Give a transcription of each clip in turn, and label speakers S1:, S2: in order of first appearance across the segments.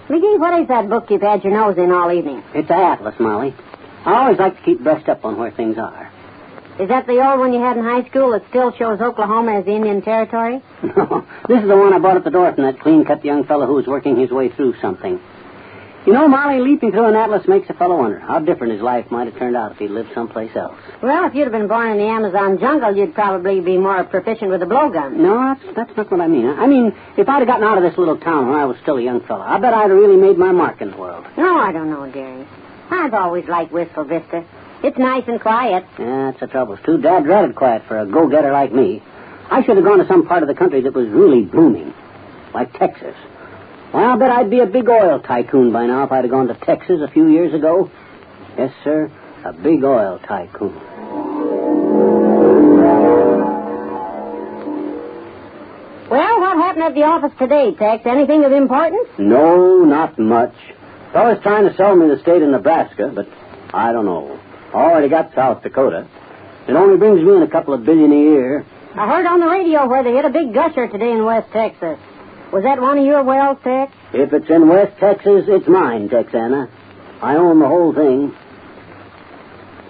S1: McGee, what is that book you've had your nose in all evening?
S2: It's an atlas, Molly. I always like to keep brushed up on where things are.
S1: Is that the old one you had in high school that still shows Oklahoma as the Indian Territory?
S2: No, this is the one I bought at the door from that clean-cut young fellow who was working his way through something. You know, Molly, leaping through an atlas makes a fellow wonder how different his life might have turned out if he'd lived someplace else.
S1: Well, if you'd have been born in the Amazon jungle, you'd probably be more proficient with a blowgun.
S2: No, that's not what I mean. I mean, if I'd have gotten out of this little town when I was still a young fellow, I bet I'd have really made my mark in the world.
S1: No, I don't know, dearie. I've always liked Wistful Vista. It's nice and quiet.
S2: Yeah, that's the trouble. It's too dad-ratted quiet for a go-getter like me. I should have gone to some part of the country that was really booming, like Texas. Well, I'll bet I'd be a big oil tycoon by now if I'd have gone to Texas a few years ago. Yes, sir, a big oil tycoon.
S1: Well, what happened at the office today, Tex? Anything of importance?
S2: No, not much. Fellow's trying to sell me the state of Nebraska, but I don't know. Already got South Dakota. It only brings me in a couple of billion a year.
S1: I heard on the radio where they hit a big gusher today in West Texas. Was that one of your wells, Tex?
S2: If it's in West Texas, it's mine, Texana. I own the whole thing.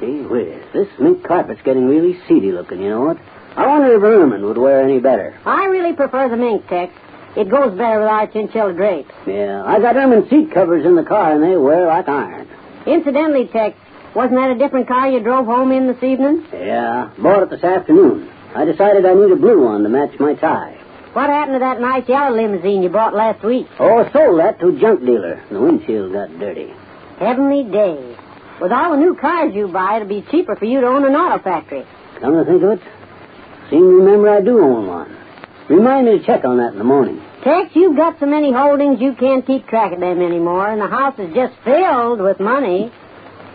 S2: Gee whiz, this mink carpet's getting really seedy looking, you know what? I wonder if ermine would wear any better.
S1: I really prefer the mink, Tex. It goes better with our chinchilla drapes.
S2: Yeah, I got ermine seat covers in the car, and they wear like iron.
S1: Incidentally, Tex, wasn't that a different car you drove home in this evening?
S2: Yeah, bought it this afternoon. I decided I need a blue one to match my tie.
S1: What happened to that nice yellow limousine you bought last week?
S2: Oh, sold that to a junk dealer. The windshield got dirty.
S1: Heavenly days. With all the new cars you buy, it'll be cheaper for you to own an auto factory.
S2: Come to think of it, seem to remember I do own one. Remind me to check on that in the morning.
S1: Tex, you've got so many holdings you can't keep track of them anymore, and the house is just filled with money.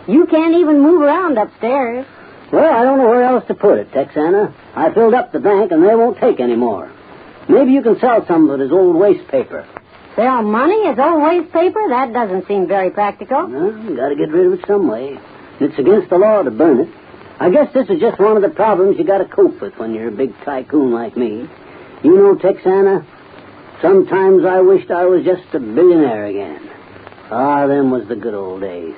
S1: You can't even move around upstairs.
S2: Well, I don't know where else to put it, Texana. I filled up the bank, and they won't take any more. Maybe you can sell some of it as old waste paper.
S1: Sell money as old waste paper? That doesn't seem very practical.
S2: Well, you got to get rid of it some way. It's against the law to burn it. I guess this is just one of the problems you got to cope with when you're a big tycoon like me. You know, Texana, sometimes I wished I was just a billionaire again. Ah, them was the good old days.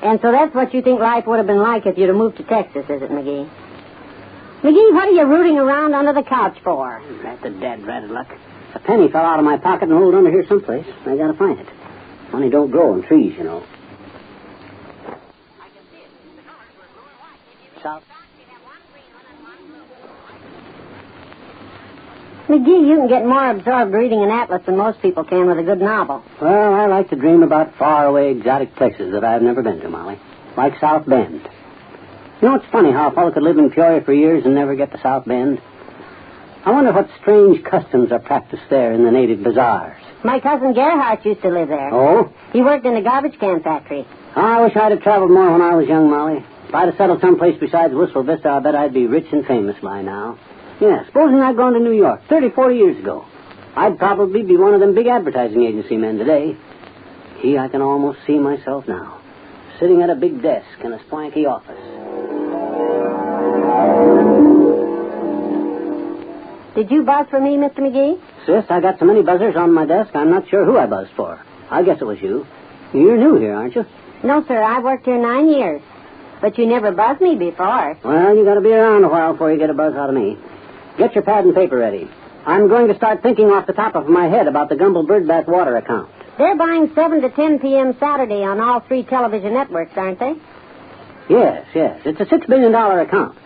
S1: And so that's what you think life would have been like if you'd have moved to Texas, is it, McGee? McGee, what are you rooting around under the couch for?
S2: That's the dad-ratted luck. A penny fell out of my pocket and rolled under here someplace. I got to find it. Money don't grow in trees, you know.
S1: I can see it. The colors were blue and white.
S2: South.
S1: McGee, you can get more absorbed reading an atlas than most people can with a good novel.
S2: Well, I like to dream about faraway, exotic places that I've never been to, Molly. Like South Bend. You know, it's funny how a fellow could live in Peoria for years and never get to South Bend. I wonder what strange customs are practiced there in the native bazaars.
S1: My cousin Gerhardt used to live there.
S2: Oh?
S1: He worked in a garbage can factory.
S2: I wish I'd have traveled more when I was young, Molly. If I'd have settled someplace besides Wistful Vista, I bet I'd be rich and famous by now. Yeah, supposing I'd gone to New York 30, 40 years ago. I'd probably be one of them big advertising agency men today. Gee, I can almost see myself now, sitting at a big desk in a swanky office.
S1: Did you buzz for me, Mr. McGee?
S2: Sis, I got so many buzzers on my desk, I'm not sure who I buzzed for. I guess it was you. You're new here, aren't you?
S1: No, sir. I've worked here 9 years. But you never buzzed me before.
S2: Well, you got to be around a while before you get a buzz out of me. Get your pad and paper ready. I'm going to start thinking off the top of my head about the Gumble Birdback water account.
S1: They're buying 7 to 10 p.m. Saturday on all 3 television networks, aren't they?
S2: Yes. It's a $6 billion account.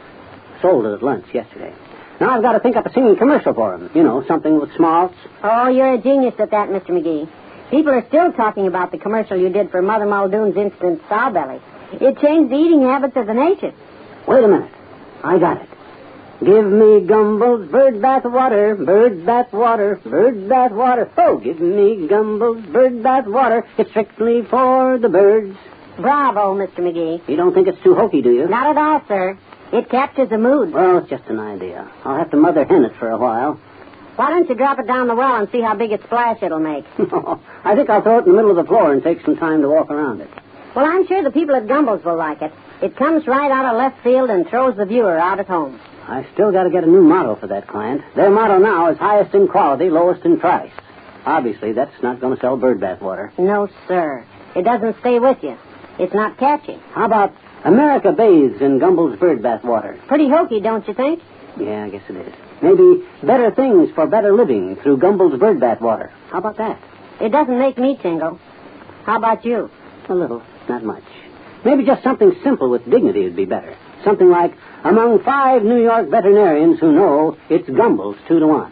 S2: Sold it at lunch yesterday. Now I've got to think up a singing commercial for them. You know, something with smalts.
S1: Oh, you're a genius at that, Mr. McGee. People are still talking about the commercial you did for Mother Muldoon's instant sow belly. It changed the eating habits of the nation.
S2: Wait a minute. I got it. Give me Gumble's bird bath water, bird bath water, bird bath water. Oh, give me Gumble's bird bath water. It's strictly for the birds.
S1: Bravo, Mr. McGee.
S2: You don't think it's too hokey, do you?
S1: Not at all, sir. It captures the mood.
S2: Well, it's just an idea. I'll have to mother hen it for a while.
S1: Why don't you drop it down the well and see how big a splash it'll make?
S2: I think I'll throw it in the middle of the floor and take some time to walk around it.
S1: Well, I'm sure the people at Gumble's will like it. It comes right out of left field and throws the viewer out at home.
S2: I still got to get a new motto for that client. Their motto now is highest in quality, lowest in price. Obviously, that's not going to sell bird bath water.
S1: No, sir. It doesn't stay with you. It's not catchy.
S2: How about America bathes in Gumbel's bird bath water?
S1: Pretty hokey, don't you think?
S2: Yeah, I guess it is. Maybe better things for better living through Gumbel's bird bath water. How about that?
S1: It doesn't make me tingle. How about you?
S2: A little, not much. Maybe just something simple with dignity would be better. Something like, among 5 New York veterinarians who know it's Gumbel's 2-to-1.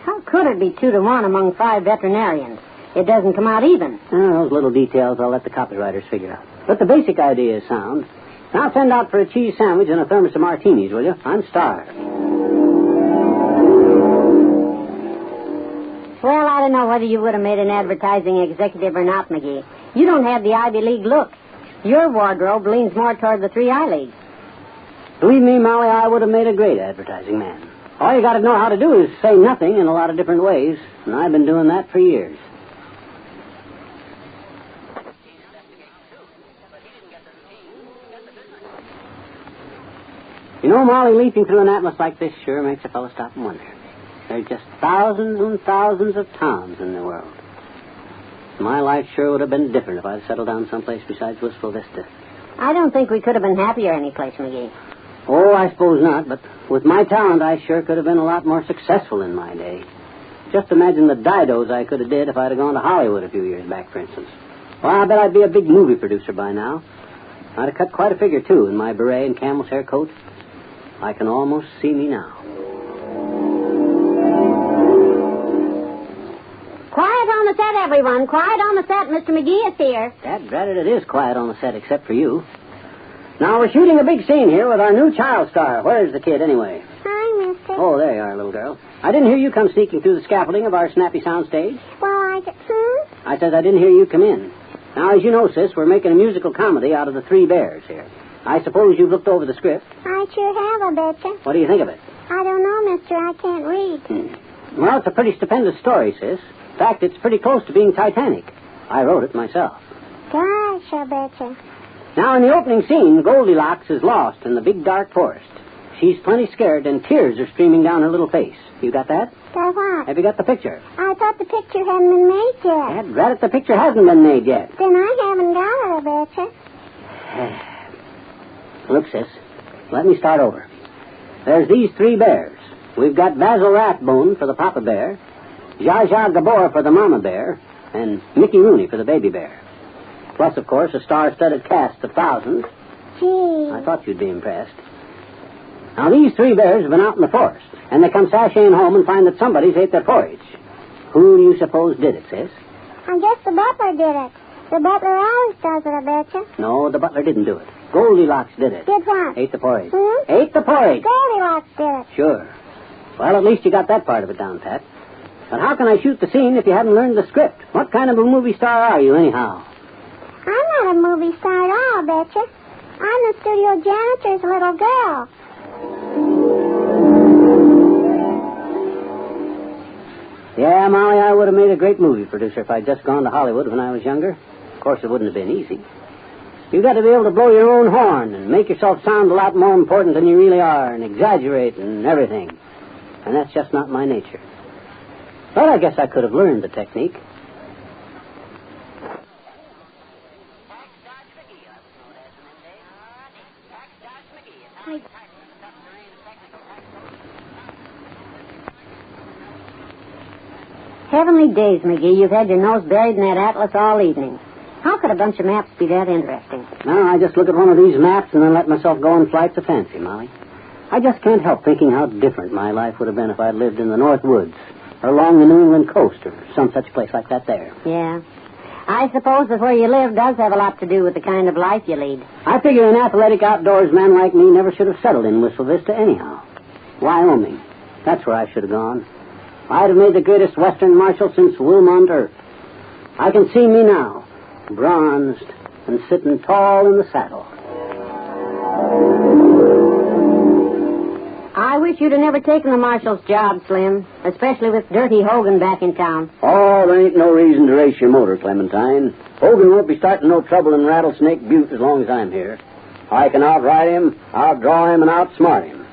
S1: How could it be 2-to-1 among 5 veterinarians? It doesn't come out even.
S2: Those little details I'll let the copywriters figure out. But the basic idea is sound. Now send out for a cheese sandwich and a thermos of martinis, will you? I'm starved.
S1: Well, I don't know whether you would have made an advertising executive or not, McGee. You don't have the Ivy League look. Your wardrobe leans more toward the 3I League.
S2: Believe me, Molly, I would have made a great advertising man. All you got to know how to do is say nothing in a lot of different ways, and I've been doing that for years. You know, Molly, leaping through an atlas like this sure makes a fellow stop and wonder. There's just thousands and thousands of towns in the world. My life sure would have been different if I'd settled down someplace besides Wistful Vista.
S1: I don't think we could have been happier anyplace, McGee.
S2: Oh, I suppose not, but with my talent, I sure could have been a lot more successful in my day. Just imagine the didos I could have did if I'd have gone to Hollywood a few years back, for instance. Well, I bet I'd be a big movie producer by now. I'd have cut quite a figure, too, in my beret and camel's hair coat. I can almost see me now.
S1: Quiet on the set, everyone. Quiet on the set. Mr. McGee is here.
S2: Drat it is quiet on the set, except for you. Now, we're shooting a big scene here with our new child star. Where's the kid, anyway?
S3: Hi, mister.
S2: Oh, there you are, little girl. I didn't hear you come sneaking through the scaffolding of our snappy sound stage.
S3: Well,
S2: I said I didn't hear you come in. Now, as you know, sis, we're making a musical comedy out of the 3 Bears here. I suppose you've looked over the script.
S3: I sure have, I betcha.
S2: What do you think of it?
S3: I don't know, mister. I can't read.
S2: Well, it's a pretty stupendous story, sis. In fact, it's pretty close to being Titanic. I wrote it myself.
S3: Gosh, I betcha.
S2: Now, in the opening scene, Goldilocks is lost in the big dark forest. She's plenty scared, and tears are streaming down her little face. You got that?
S3: Got what?
S2: Have you got the picture?
S3: I thought the picture hadn't been made yet.
S2: Drat it, the picture hasn't been made yet.
S3: Then I haven't got it, I betcha.
S2: Look, sis, let me start over. There's these 3 bears. We've got Basil Rathbone for the Papa Bear, Zsa Zsa Gabor for the Mama Bear, and Mickey Rooney for the Baby Bear. Plus, of course, a star-studded cast of thousands.
S3: Gee.
S2: I thought you'd be impressed. Now, these 3 bears have been out in the forest, and they come sashaying home and find that somebody's ate their porridge. Who do you suppose did it, sis?
S3: I guess the butler did it. The butler always does it, I betcha.
S2: No, the butler didn't do it. Goldilocks did it.
S3: Did what?
S2: Ate the porridge.
S3: Hmm?
S2: Ate the porridge.
S3: Goldilocks did it.
S2: Sure. Well, at least you got that part of it down, Pat. But how can I shoot the scene if you haven't learned the script? What kind of a movie star are you, anyhow?
S3: I'm not a movie star at all, I betcha. I'm the studio janitor's little girl.
S2: Yeah, Molly, I would have made a great movie producer if I'd just gone to Hollywood when I was younger. Of course, it wouldn't have been easy. You got to be able to blow your own horn and make yourself sound a lot more important than you really are and exaggerate and everything. And that's just not my nature. But I guess I could have learned the technique.
S1: Heavenly days, McGee. You've had your nose buried in that atlas all evening. How could a bunch of maps be that interesting?
S2: No, I just look at one of these maps and then let myself go on flights of fancy, Molly. I just can't help thinking how different my life would have been if I'd lived in the North Woods or along the New England coast or some such place like that there.
S1: Yeah. I suppose that where you live does have a lot to do with the kind of life you lead.
S2: I figure an athletic outdoors man like me never should have settled in Whistle Vista anyhow. Wyoming. That's where I should have gone. I'd have made the greatest Western marshal since Wilmont Earp. I can see me now, bronzed and sitting tall in the saddle.
S1: I wish you'd have never taken the marshal's job, Slim, especially with Dirty Hogan back in town.
S2: Oh, there ain't no reason to race your motor, Clementine. Hogan won't be starting no trouble in Rattlesnake Butte as long as I'm here. I can outride him, outdraw him, and outsmart him.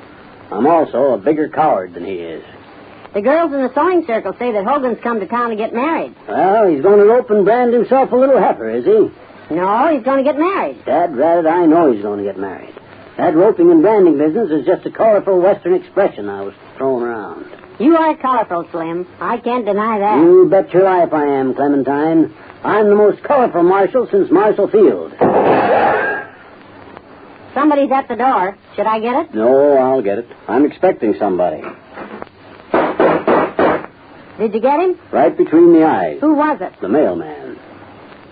S2: I'm also a bigger coward than he is.
S1: The girls in the sewing circle say that Hogan's come to town to get married.
S2: Well, he's going to rope and brand himself a little heifer, is he?
S1: No, he's going to get married.
S2: Dad ratted, I know he's going to get married. That roping and branding business is just a colorful Western expression I was throwing around.
S1: You are colorful, Slim. I can't deny that.
S2: You bet your life I am, Clementine. I'm the most colorful marshal since Marshall Field.
S1: Somebody's at the door. Should I get it?
S2: No, I'll get it. I'm expecting somebody.
S1: Did you get him?
S2: Right between the eyes.
S1: Who was it?
S2: The mailman.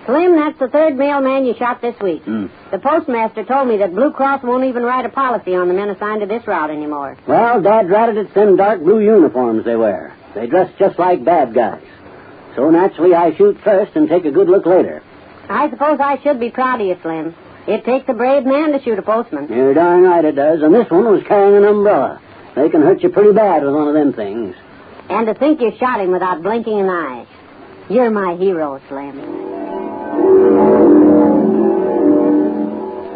S1: Slim, that's the third mailman you shot this week. The postmaster told me that Blue Cross won't even write a policy on the men assigned to this route anymore.
S2: Well, Dad ratted it's them dark blue uniforms they wear. They dress just like bad guys. So naturally I shoot first and take a good look later.
S1: I suppose I should be proud of you, Slim. It takes a brave man to shoot a postman.
S2: You're darn right it does. And this one was carrying an umbrella. They can hurt you pretty bad with one of them things.
S1: And to think you shot him without blinking an eye. You're my hero, Slim.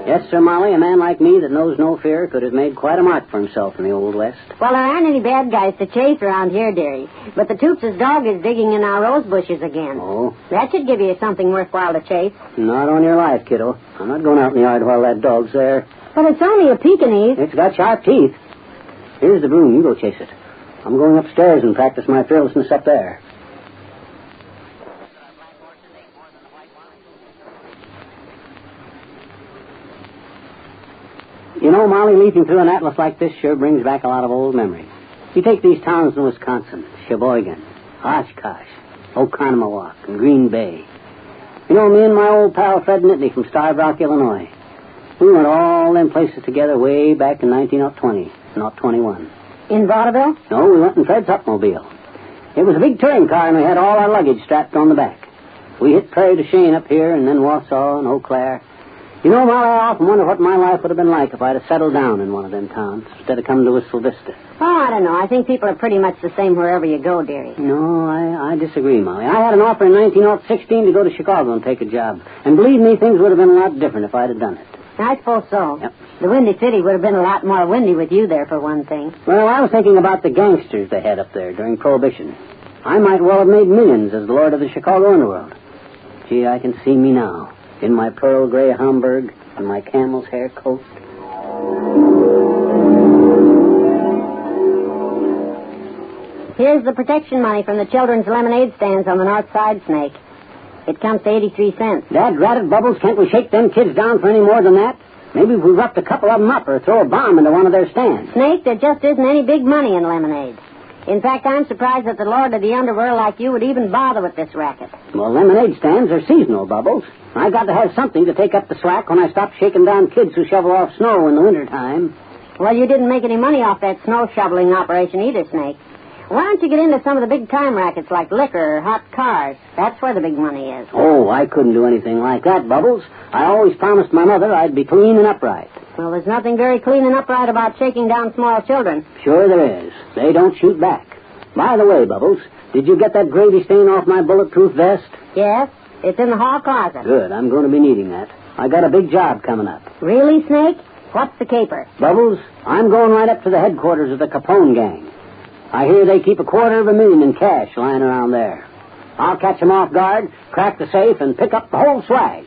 S2: Yes, Sir Molly, a man like me that knows no fear could have made quite a mark for himself in the Old West.
S1: Well, there aren't any bad guys to chase around here, dearie. But the Toops' dog is digging in our rose bushes again.
S2: Oh?
S1: That should give you something worthwhile to chase.
S2: Not on your life, kiddo. I'm not going out in the yard while that dog's there.
S1: But it's only a Pekingese.
S2: It's got sharp teeth. Here's the broom. You go chase it. I'm going upstairs and practice my fearlessness up there. You know, Molly, leafing through an atlas like this sure brings back a lot of old memories. You take these towns in Wisconsin, Sheboygan, Oshkosh, Oconomowoc, and Green Bay. You know, me and my old pal Fred Nittany from Starved Rock, Illinois, we went all them places together way back in 1920, not 21.
S1: In vaudeville?
S2: No, we went in Fred's Upmobile. It was a big touring car, and we had all our luggage strapped on the back. We hit Prairie du Chien up here, and then Wausau and Eau Claire. You know, Molly, I often wonder what my life would have been like if I'd have settled down in one of them towns instead of coming to Wistful Vista.
S1: Oh, I don't know. I think people are pretty much the same wherever you go, dearie.
S2: No, I disagree, Molly. I had an offer in 1916 to go to Chicago and take a job. And believe me, things would have been a lot different if I'd have done it.
S1: I suppose so.
S2: Yep.
S1: The Windy City would have been a lot more windy with you there, for one thing.
S2: Well, I was thinking about the gangsters they had up there during Prohibition. I might well have made millions as the lord of the Chicago underworld. Gee, I can see me now, in my pearl gray Homburg and my camel's hair coat.
S1: Here's the protection money from the children's lemonade stands on the north side, Snake. It comes to 83 cents.
S2: Dad ratted Bubbles, can't we shake them kids down for any more than that? Maybe if we roughed a couple of them up or throw a bomb into one of their stands.
S1: Snake, there just isn't any big money in lemonade. In fact, I'm surprised that the lord of the underworld like you would even bother with this racket.
S2: Well, lemonade stands are seasonal, Bubbles. I got to have something to take up the slack when I stop shaking down kids who shovel off snow in the wintertime.
S1: Well, you didn't make any money off that snow shoveling operation either, Snake. Why don't you get into some of the big-time rackets like liquor or hot cars? That's where the big money is.
S2: Oh, I couldn't do anything like that, Bubbles. I always promised my mother I'd be clean and upright.
S1: Well, there's nothing very clean and upright about shaking down small children.
S2: Sure there is. They don't shoot back. By the way, Bubbles, did you get that gravy stain off my bulletproof vest?
S1: Yes, it's in the hall closet.
S2: Good, I'm going to be needing that. I got a big job coming up.
S1: Really, Snake? What's the caper?
S2: Bubbles, I'm going right up to the headquarters of the Capone gang. I hear they keep $250,000 in cash lying around there. I'll catch them off guard, crack the safe, and pick up the whole swag.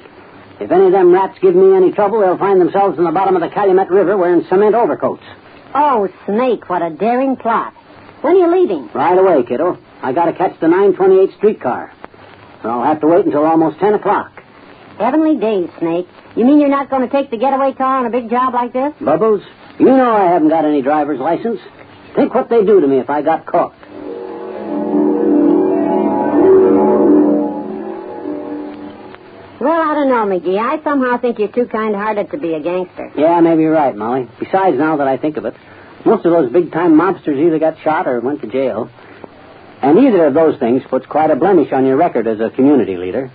S2: If any of them rats give me any trouble, they'll find themselves in the bottom of the Calumet River wearing cement overcoats.
S1: Oh, Snake, what a daring plot. When are you leaving?
S2: Right away, kiddo. I got to catch the 928 streetcar. So I'll have to wait until almost 10 o'clock.
S1: Heavenly days, Snake. You mean you're not going to take the getaway car on a big job like this?
S2: Bubbles, you know I haven't got any driver's license. Think what they'd do to me if I got caught.
S1: Well, I don't know, McGee. I somehow think you're too kind-hearted to be a gangster.
S2: Yeah, maybe you're right, Molly. Besides, now that I think of it, most of those big-time mobsters either got shot or went to jail. And either of those things puts quite a blemish on your record as a community leader.